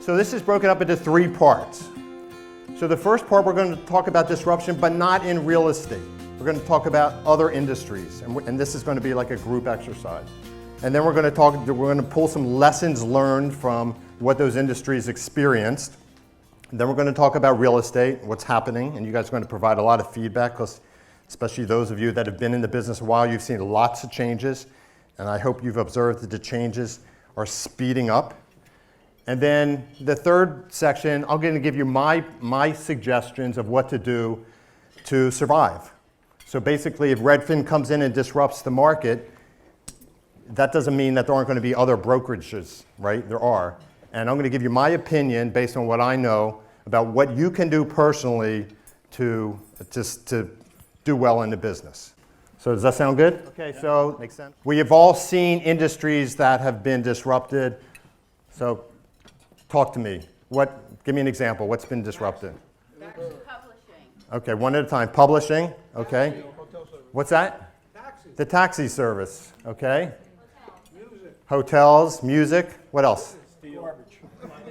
So this is broken up into 3 parts. So the first part, we're going to talk about disruption, but not in real estate. We're going to talk about other industries, and this is going to be like a group exercise. And then we're going to pull some lessons learned from what those industries experienced. And then we're going to talk about real estate, what's happening, and you guys are going to provide a lot of feedback, because especially those of you that have been in the business a while, you've seen lots of changes, and I hope you've observed that the changes are speeding up. And then the third section, I'm going to give you my suggestions of what to do to survive. So basically, if Redfin comes in and disrupts the market, that doesn't mean that there aren't going to be other brokerages, right? There are. And I'm going to give you my opinion based on what I know about what you can do personally to do well in the business. So does that sound good? Okay, so makes sense. We have all seen industries that have been disrupted. So talk to me. Give me an example. What's been disrupted? Publishing. Okay, one at a time. Publishing, okay. What's that? Taxi. The taxi service, okay. Hotels, music, what else?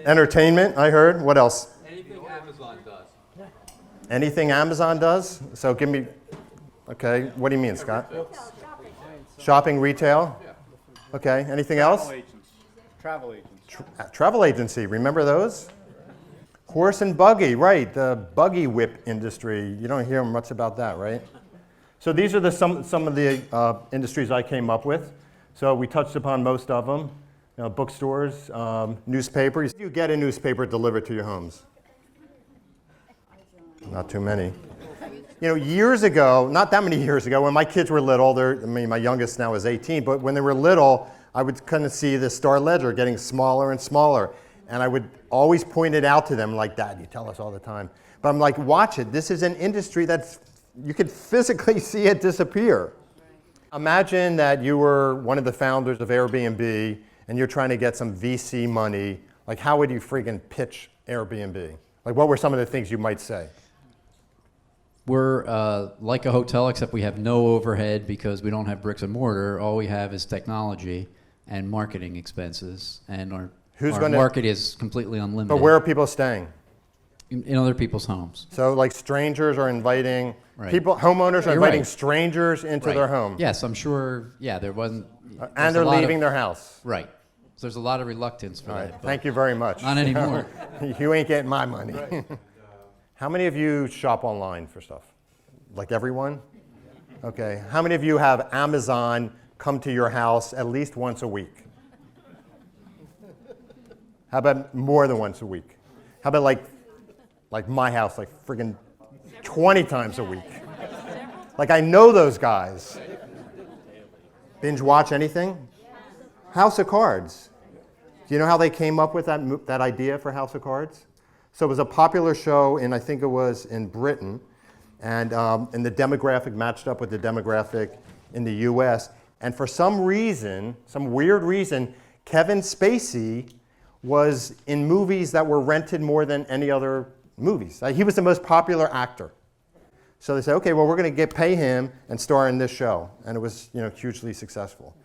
Entertainment, I heard. What else? Anything Amazon does. Anything Amazon does? So give me, okay, what do you mean, Scott? Shopping, retail? Okay, anything else? Travel agents. Travel agency, remember those? Horse and buggy, right, the buggy whip industry. You don't hear much about that, right? So these are some of the industries I came up with. So we touched upon most of them. Bookstores, newspapers. You get a newspaper delivered to your homes? Not too many. Years ago, not that many years ago, when my kids were little, my youngest now is 18, but when they were little, I would kind of see the Star Ledger getting smaller and smaller. And I would always point it out to them like, Dad, you tell us all the time. But I'm like, watch it. This is an industry you could physically see it disappear. Imagine that you were one of the founders of Airbnb and you're trying to get some VC money. Like, how would you freaking pitch Airbnb? Like, what were some of the things you might say? We're like a hotel, except we have no overhead because we don't have bricks and mortar. All we have is technology and marketing expenses, and our market is completely unlimited. But where are people staying? In other people's homes. So like strangers are inviting, Right. homeowners are inviting right. strangers into their home. Yes, I'm sure, there wasn't. And they're leaving their house. Right. So there's a lot of reluctance for All that. right, thank you very much. Not anymore. You ain't getting my money. How many of you shop online for stuff? Like everyone? Okay. How many of you have Amazon come to your house at least once a week? How about more than once a week? How about like my house, like friggin' 20 times a week? Like I know those guys. Binge watch anything? House of Cards. Do you know how they came up with that idea for House of Cards? So it was a popular show I think it was in Britain, and the demographic matched up with the demographic in the US. And for some reason, some weird reason, Kevin Spacey was in movies that were rented more than any other movies. He was the most popular actor. So they said, okay, well, we're going to pay him and star in this show. And it was hugely successful.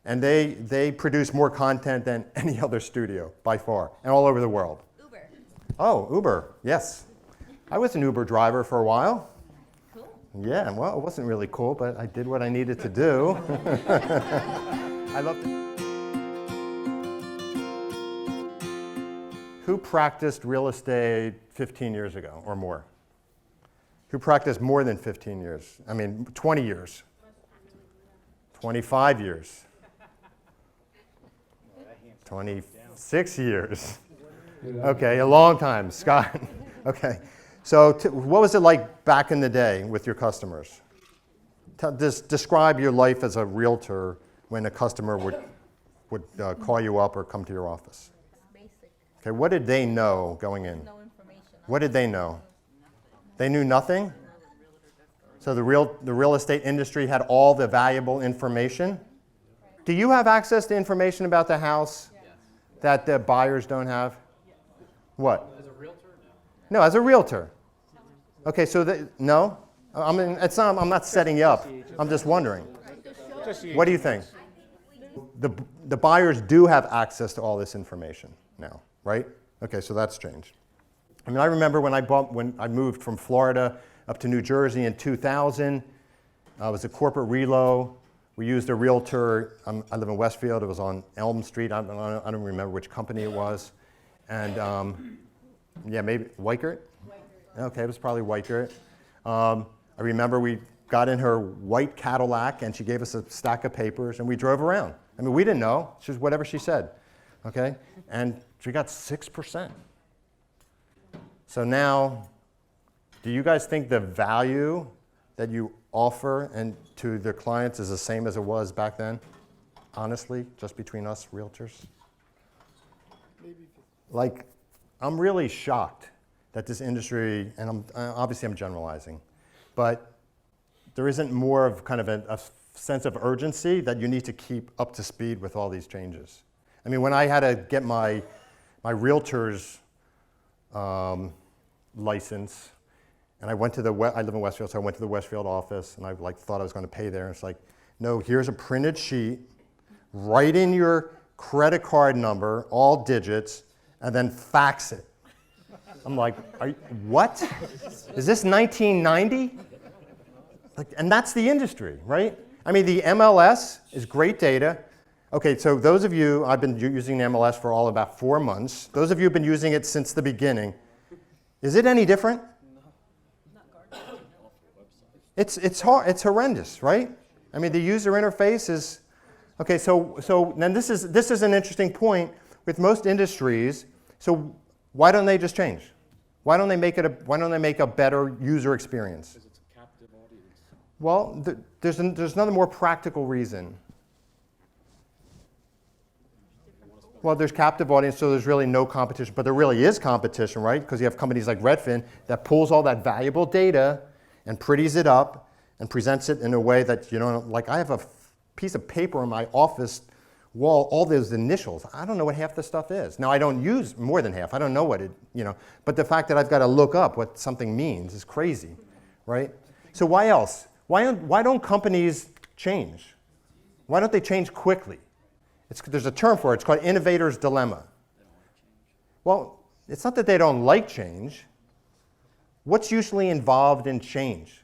And they produced more content than any other studio, by far, and all over the world. Uber. Oh, Uber, yes. I was an Uber driver for a while. Cool. Yeah, well, it wasn't really cool, but I did what I needed to do. I loved it. Who practiced real estate 15 years ago or more? Who practiced more than 15 years? 20 years. 25 years. 26 years. Okay, a long time. Scott. Okay. So what was it like back in the day with your customers? Describe your life as a realtor when a customer would call you up or come to your office. Basic. Okay, what did they know going in? No information. What did they know? They knew nothing? So the real estate industry had all the valuable information? Do you have access to information about the house that the buyers don't have? What? As a realtor, No, as a realtor. Okay, so no? I'm not setting you up. I'm just wondering. What do you think? The buyers do have access to all this information now, right? Okay, so that's changed. I mean, I remember when I moved from Florida up to New Jersey in 2000. I was a corporate relo. We used a realtor. I live in Westfield. It was on Elm Street. I don't remember which company it was. And yeah, maybe Weichert? Okay, it was probably Weichert. I remember we got in her white Cadillac and she gave us a stack of papers and we drove around. I mean, we didn't know. It's just whatever she said. Okay? And we got 6%. So now, do you guys think the value that you offer and to the clients is the same as it was back then? Honestly, just between us realtors? Like, I'm really shocked that this industry, and obviously I'm generalizing, but there isn't more of kind of a sense of urgency that you need to keep up to speed with all these changes. I mean, when I had to get my realtor's license, and I went to I live in Westfield, so I went to the Westfield office, and I thought I was going to pay there. And it's like, no, here's a printed sheet, write in your credit card number, all digits, and then fax it. I'm like, what? Is this 1990? And that's the industry, right? I mean, the MLS is great data. Okay, so those of you, I've been using the MLS for all about 4 months. Those of you who have been using it since the beginning. Is it any different? It's horrendous, right? I mean, the user interface is, okay, so then this is an interesting point with most industries. So why don't they just change? Why don't they make a better user experience? Because it's a captive audience. Well, there's another more practical reason. Well, there's captive audience, so there's really no competition, but there really is competition, right? Because you have companies like Redfin that pulls all that valuable data and pretties it up and presents it in a way that, you know, like I have a piece of paper on my office wall, all those initials. I don't know what half the stuff is. Now, I don't use more than half. I don't know what it, you know, but the fact that I've got to look up what something means is crazy, right? So why else? Why don't companies change? Why don't they change quickly? There's a term for it. It's called innovator's dilemma. Well, it's not that they don't like change. What's usually involved in change?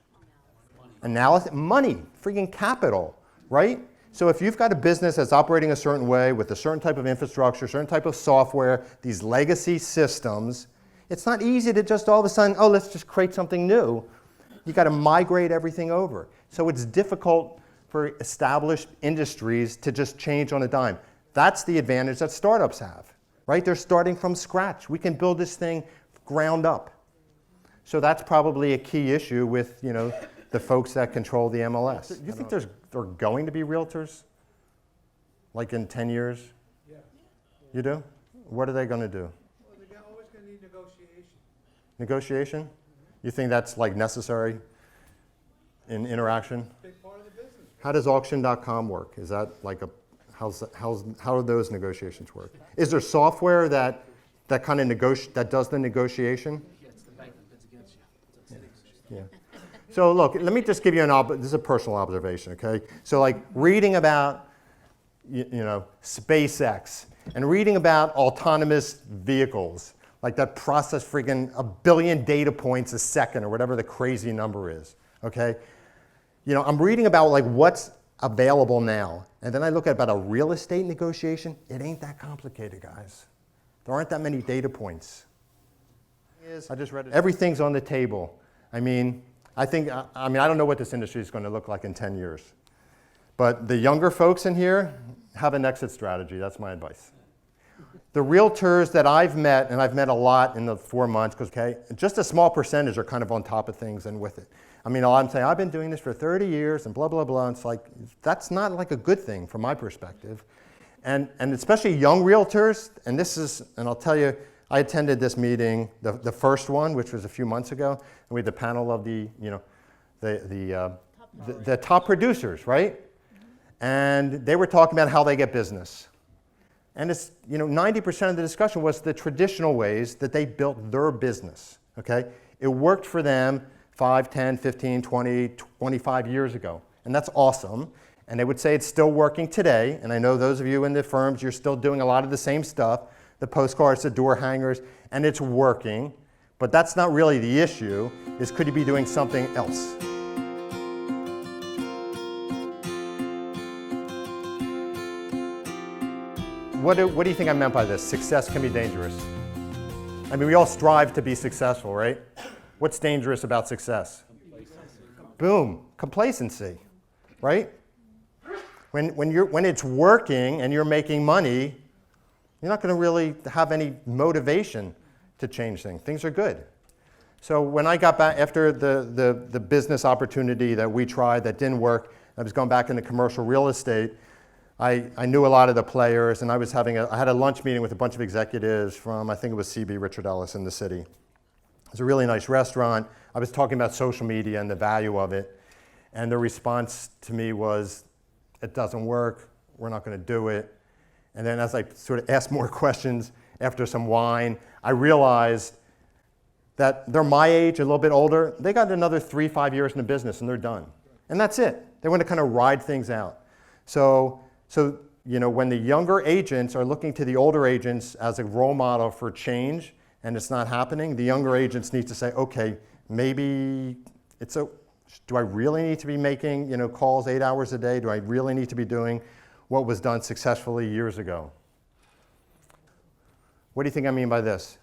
Analysis, money, freaking capital, right? So if you've got a business that's operating a certain way with a certain type of infrastructure, certain type of software, these legacy systems, it's not easy to just all of a sudden, oh, let's just create something new. You got to migrate everything over. So it's difficult for established industries to just change on a dime. That's the advantage that startups have, right? They're starting from scratch. We can build this thing ground up. So that's probably a key issue with, you know, the folks that control the MLS. You think there are going to be realtors, like in 10 years? Yeah. You do? What are they going to do? Well, they're always going to need negotiation. Negotiation? Mm-hmm. You think that's like necessary in interaction? Big part of the business. How does auction.com work? Is that like how do those negotiations work? Is there software that kind of that does the negotiation? Yeah, it's the bank that bids against you. Yeah. So look, let me just give you this is a personal observation, okay? So like reading about, you know, SpaceX and reading about autonomous vehicles, like that process freaking 1 billion data points a second or whatever the crazy number is, okay? You know, I'm reading about like what's available now, and then I look at about a real estate negotiation. It ain't that complicated, guys. There aren't that many data points. I just read it. Everything's on the table. I mean, I don't know what this industry is going to look like in 10 years. But the younger folks in here have an exit strategy. That's my advice. The realtors that I've met, and I've met a lot in the 4 months, because okay, just a small percentage are kind of on top of things and with it. I mean, I'm saying I've been doing this for 30 years and blah, blah, blah. It's like, that's not like a good thing from my perspective. And especially young realtors, and I'll tell you, I attended this meeting, the first one, which was a few months ago, and we had the panel of the top producers, right? And they were talking about how they get business. And it's, 90% of the discussion was the traditional ways that they built their business, okay? It worked for them 5, 10, 15, 20, 25 years ago, and that's awesome. And they would say it's still working today, and I know those of you in the firms, you're still doing a lot of the same stuff, the postcards, the door hangers. and it's working, but that's not really the issue, is could you be doing something else? What do you think I meant by this? Success can be dangerous. I mean, we all strive to be successful, right? What's dangerous about success? Boom, complacency, right? When it's working and you're making money, you're not going to really have any motivation to change things. Things are good. So when I got back after the business opportunity that we tried that didn't work, I was going back into commercial real estate. I knew a lot of the players, and I had a lunch meeting with a bunch of executives from, I think it was CB Richard Ellis in the city. It was a really nice restaurant. I was talking about social media and the value of it, and the response to me was, it doesn't work, we're not going to do it. And then as I sort of asked more questions after some wine, I realized that they're my age, a little bit older. They got another 3-5 years in the business, and they're done. And that's it. They want to kind of ride things out. So when the younger agents are looking to the older agents as a role model for change, and it's not happening, the younger agents need to say, okay, maybe do I really need to be making calls 8 hours a day? Do I really need to be doing what was done successfully years ago? What do you think I mean by this?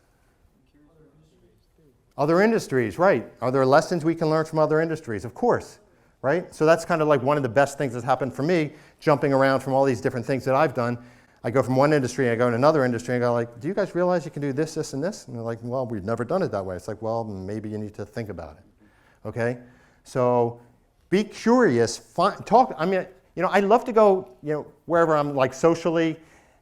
Other industries, right. Are there lessons we can learn from other industries? Of course, right? So that's kind of like one of the best things that's happened for me, jumping around from all these different things that I've done. I go from one industry, I go to another industry, and I go like, do you guys realize you can do this, this, and this? And they're like, well, we've never done it that way. It's like, well, maybe you need to think about it, okay? So be curious, talk. I mean, I love to go, wherever I'm like socially,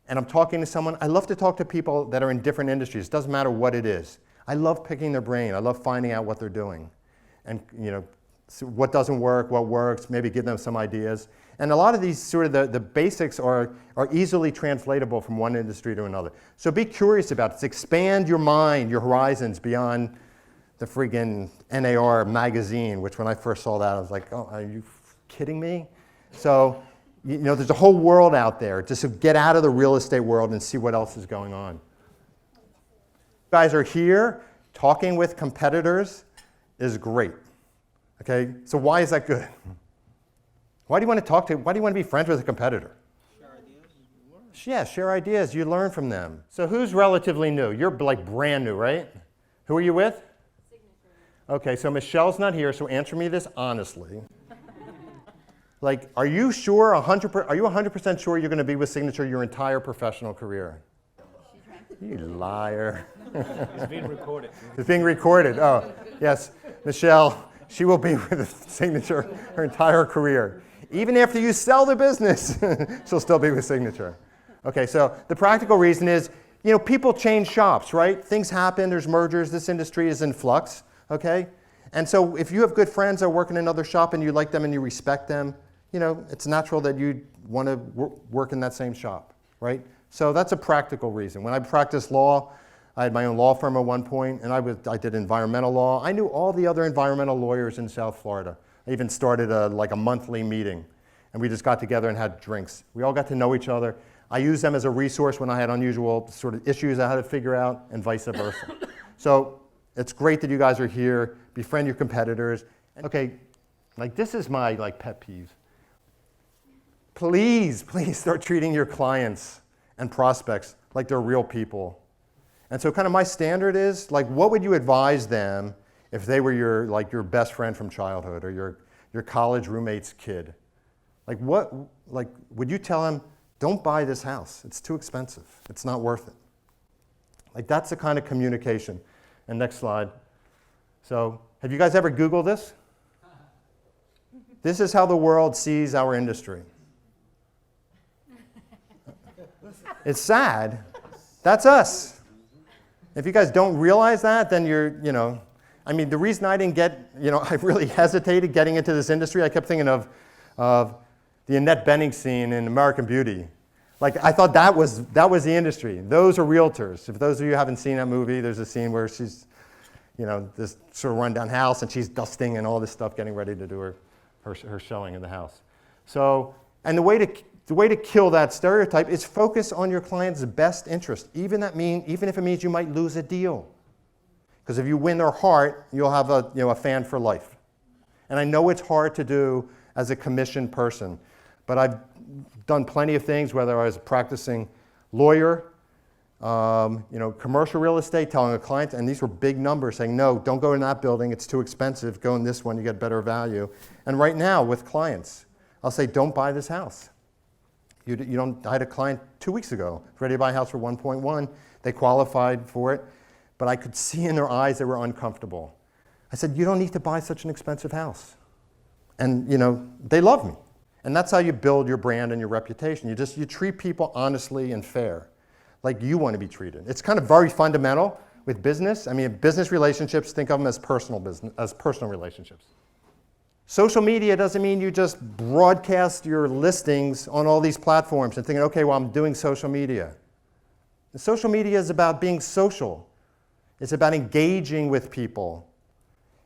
and I'm talking to someone. I love to talk to people that are in different industries. It doesn't matter what it is. I love picking their brain. I love finding out what they're doing, and so what doesn't work, what works. Maybe give them some ideas. And a lot of these sort of the basics are easily translatable from one industry to another. So be curious about it. Expand your mind, your horizons beyond the friggin' NAR magazine, which when I first saw that, I was like, oh, are you kidding me? So, there's a whole world out there. Just to get out of the real estate world and see what else is going on. You guys are here, talking with competitors is great. Okay, so why is that good? Why do you want to be friends with a competitor? Share ideas, you learn. Yeah, share ideas, you learn from them. So who's relatively new? You're like brand new, right? Who are you with? Okay, so Michelle's not here, so answer me this honestly. Like, are you sure, are you 100% sure you're going to be with Signature your entire professional career? You liar. It's being recorded. It's being recorded. Oh, yes, Michelle, she will be with Signature her entire career. Even after you sell the business, she'll still be with Signature. Okay, so the practical reason is, people change shops, right? Things happen, there's mergers, this industry is in flux, okay? And so if you have good friends that work in another shop and you like them and you respect them, it's natural that you want to work in that same shop, right? So that's a practical reason. When I practiced law, I had my own law firm at one point, and I did environmental law. I knew all the other environmental lawyers in South Florida. I even started a monthly meeting, and we just got together and had drinks. We all got to know each other. I used them as a resource when I had unusual sort of issues I had to figure out, and vice versa. So it's great that you guys are here. Befriend your competitors. Okay, this is my pet peeve. Please start treating your clients and prospects like they're real people. And so kind of my standard is, what would you advise them if they were your best friend from childhood or your college roommate's kid? Would you tell them, don't buy this house. It's too expensive. It's not worth it. That's the kind of communication. And next slide. So have you guys ever Googled this? This is how the world sees our industry. It's sad. That's us. If you guys don't realize that, then the reason I didn't get, I really hesitated getting into this industry, I kept thinking of the Annette Bening scene in American Beauty. I thought that was the industry. Those are realtors. If those of you haven't seen that movie, there's a scene where she's, this sort of rundown house, and she's dusting and all this stuff, getting ready to do her showing in the house. So, and the way the way to kill that stereotype is focus on your client's best interest, even if it means you might lose a deal. Because if you win their heart, you'll have a fan for life. And I know it's hard to do as a commissioned person, but I've done plenty of things, whether I was a practicing lawyer, commercial real estate, telling a client, and these were big numbers, saying, no, don't go in that building, it's too expensive, go in this one, you get better value. And right now with clients, I'll say, don't buy this house. I had a client 2 weeks ago, ready to buy a house for 1.1, they qualified for it, but I could see in their eyes they were uncomfortable. I said, you don't need to buy such an expensive house. And they love me. And that's how you build your brand and your reputation. You treat people honestly and fair, like you want to be treated. It's kind of very fundamental with business. I mean, business relationships, think of them as personal relationships. Social media doesn't mean you just broadcast your listings on all these platforms and thinking, okay, well, I'm doing social media. Social media is about being social. It's about engaging with people.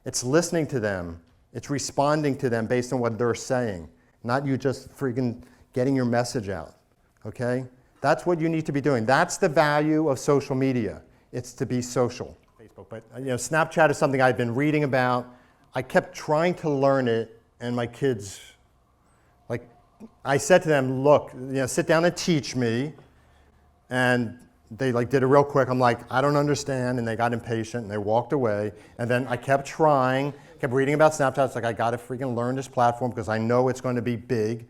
It's listening to them. It's responding to them based on what they're saying, not you just freaking getting your message out, okay? That's what you need to be doing. That's the value of social media. It's to be social. Facebook, but Snapchat is something I've been reading about. I kept trying to learn it, and my kids, I said to them, look, sit down and teach me, and they did it real quick. I'm like, I don't understand, and they got impatient, and they walked away, and then I kept trying, kept reading about Snapchat. It's like, I gotta freaking learn this platform because I know it's going to be big,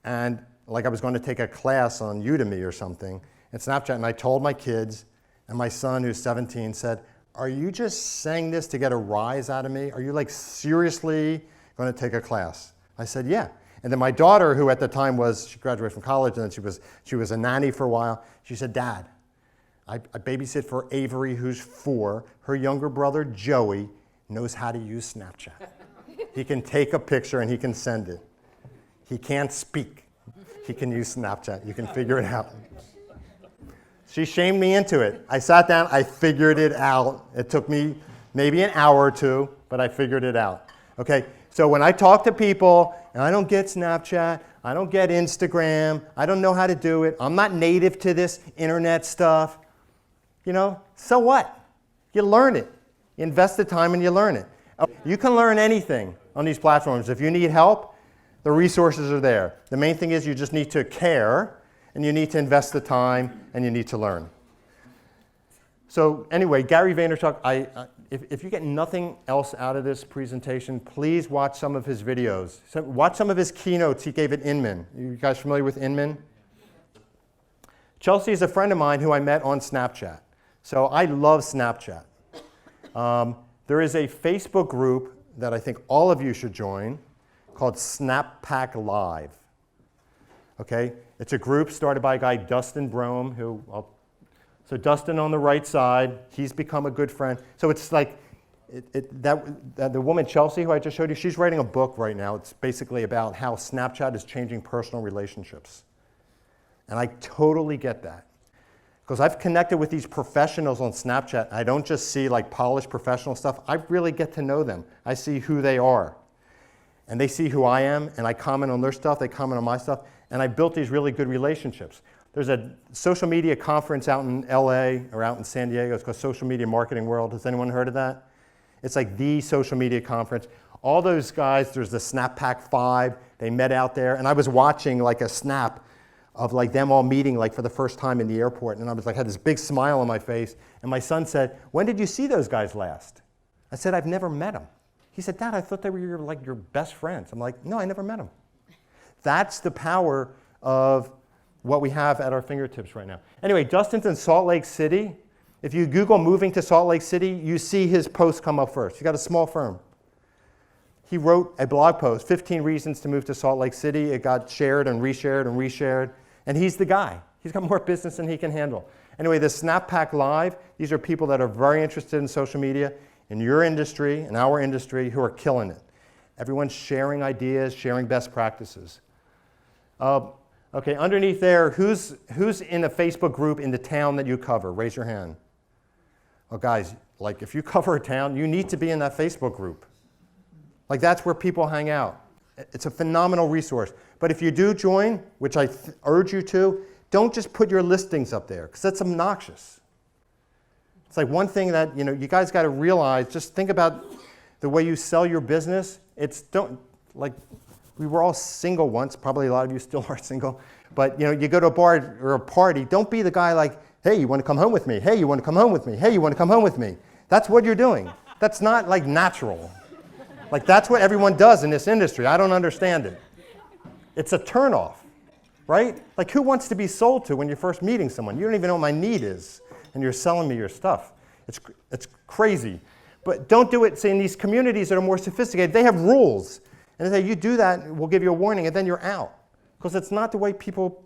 and I was going to take a class on Udemy or something, and Snapchat, and I told my kids, and my son, who's 17, said, are you just saying this to get a rise out of me? Are you seriously going to take a class? I said, yeah. And then my daughter, who at the time she graduated from college, and then she was a nanny for a while, she said, Dad, I babysit for Avery, who's 4. Her younger brother, Joey, knows how to use Snapchat. He can take a picture and he can send it. He can't speak. He can use Snapchat. You can figure it out. She shamed me into it. I sat down, I figured it out. It took me maybe an hour or two, but I figured it out. Okay, so when I talk to people, and I don't get Snapchat, I don't get Instagram, I don't know how to do it, I'm not native to this internet stuff, so what? You learn it. You invest the time and you learn it. You can learn anything on these platforms. If you need help, the resources are there. The main thing is you just need to care, and you need to invest the time, and you need to learn. So anyway, Gary Vaynerchuk, if you get nothing else out of this presentation, please watch some of his videos. Watch some of his keynotes he gave at Inman. You guys familiar with Inman? Chelsea is a friend of mine who I met on Snapchat. So I love Snapchat. There is a Facebook group that I think all of you should join called Snappack Live. Okay? It's a group started by a guy, Dustin Brome, so Dustin on the right side, he's become a good friend. So it's the woman Chelsea, who I just showed you, she's writing a book right now. It's basically about how Snapchat is changing personal relationships. And I totally get that. Because I've connected with these professionals on Snapchat. I don't just see polished professional stuff. I really get to know them. I see who they are. And they see who I am, and I comment on their stuff, they comment on my stuff, and I built these really good relationships. There's a social media conference out in LA or out in San Diego. It's called Social Media Marketing World. Has anyone heard of that? It's the social media conference. All those guys, there's the Snappack 5, they met out there, and I was watching a snap of them all meeting for the first time in the airport, and I was had this big smile on my face, and my son said, when did you see those guys last? I said, I've never met them. He said, Dad, I thought they were your best friends. I'm like, no, I never met them. That's the power of what we have at our fingertips right now. Anyway, Dustin's in Salt Lake City. If you Google moving to Salt Lake City, you see his post come up first. He's got a small firm. He wrote a blog post, 15 reasons to move to Salt Lake City. It got shared and reshared and reshared. And he's the guy. He's got more business than he can handle. Anyway, the Snappack Live, these are people that are very interested in social media in your industry, in our industry, who are killing it. Everyone's sharing ideas, sharing best practices. Okay, underneath there, who's in a Facebook group in the town that you cover? Raise your hand. Oh, guys, if you cover a town, you need to be in that Facebook group. That's where people hang out. It's a phenomenal resource. But if you do join, which I urge you to, don't just put your listings up there, because that's obnoxious. It's like one thing that you guys got to realize, just think about the way you sell your business. We were all single once, probably a lot of you still are single, but you go to a bar or a party, don't be the guy like, hey, you want to come home with me? Hey, you want to come home with me? Hey, you want to come home with me? That's what you're doing. That's not like natural. Like that's what everyone does in this industry. I don't understand it. It's a turnoff, right? Like who wants to be sold to when you're first meeting someone? You don't even know what my need is, and you're selling me your stuff. It's crazy. But don't do it, say, in these communities that are more sophisticated. They have rules. And they say, you do that, we'll give you a warning, and then you're out. Because it's not the way people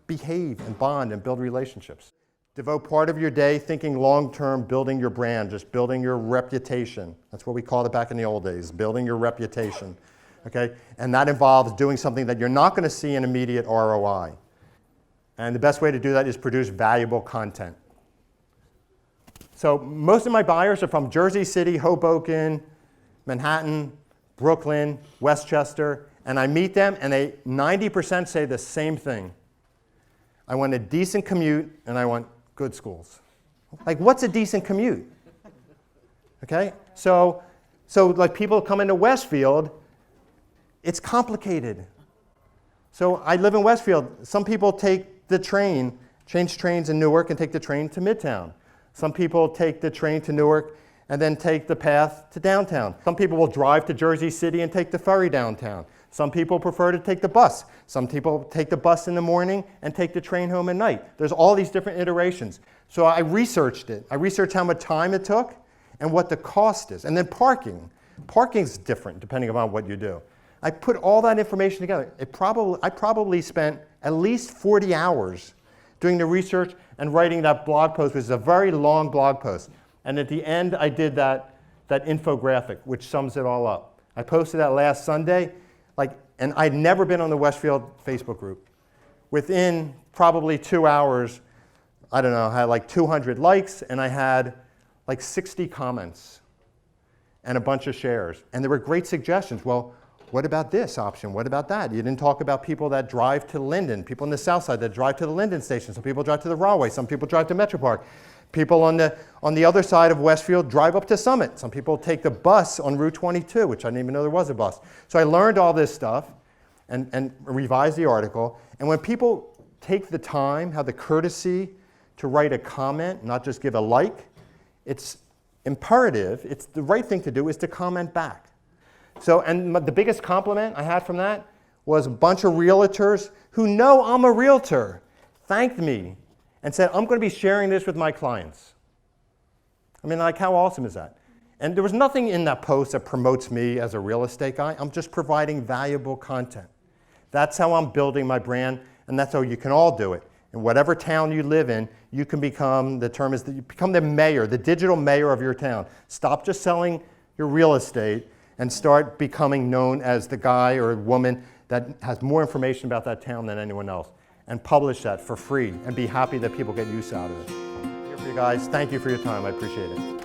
behave and bond and build relationships. Devote part of your day thinking long-term, building your brand, just building your reputation. That's what we called it back in the old days, building your reputation. Okay? And that involves doing something that you're not going to see an immediate ROI. And the best way to do that is produce valuable content. So most of my buyers are from Jersey City, Hoboken, Manhattan, Brooklyn, Westchester, and I meet them, and 90% say the same thing. I want a decent commute, and I want good schools. Like, what's a decent commute? Okay? So like people come into Westfield, it's complicated. So I live in Westfield. Some people take the train, change trains in Newark, and take the train to Midtown. Some people take the train to Newark and then take the path to downtown. Some people will drive to Jersey City and take the ferry downtown. Some people prefer to take the bus. Some people take the bus in the morning and take the train home at night. There's all these different iterations. So I researched it. I researched how much time it took and what the cost is. And then parking. Parking's different depending upon what you do. I put all that information together. I probably spent at least 40 hours doing the research and writing that blog post, which is a very long blog post. And at the end, I did that infographic, which sums it all up. I posted that last Sunday, and I'd never been on the Westfield Facebook group. Within probably 2 hours, I don't know, I had 200 likes, and I had 60 comments and a bunch of shares. And there were great suggestions. Well, what about this option? What about that? You didn't talk about people that drive to Linden, people on the south side that drive to the Linden station. Some people drive to the Rahway. Some people drive to Metro Park. People on the other side of Westfield drive up to Summit. Some people take the bus on Route 22, which I didn't even know there was a bus. So I learned all this stuff and revised the article. And when people take the time, have the courtesy to write a comment, not just give a like, it's imperative. It's the right thing to do is to comment back. So, and the biggest compliment I had from that was a bunch of realtors who know I'm a realtor thanked me and said, I'm going to be sharing this with my clients. I mean, how awesome is that? And there was nothing in that post that promotes me as a real estate guy. I'm just providing valuable content. That's how I'm building my brand, and that's how you can all do it. In whatever town you live in, you can become, the term is that you become the mayor, the digital mayor of your town. Stop just selling your real estate and start becoming known as the guy or woman that has more information about that town than anyone else. And publish that for free and be happy that people get use out of it. Here for you guys. Thank you for your time. I appreciate it.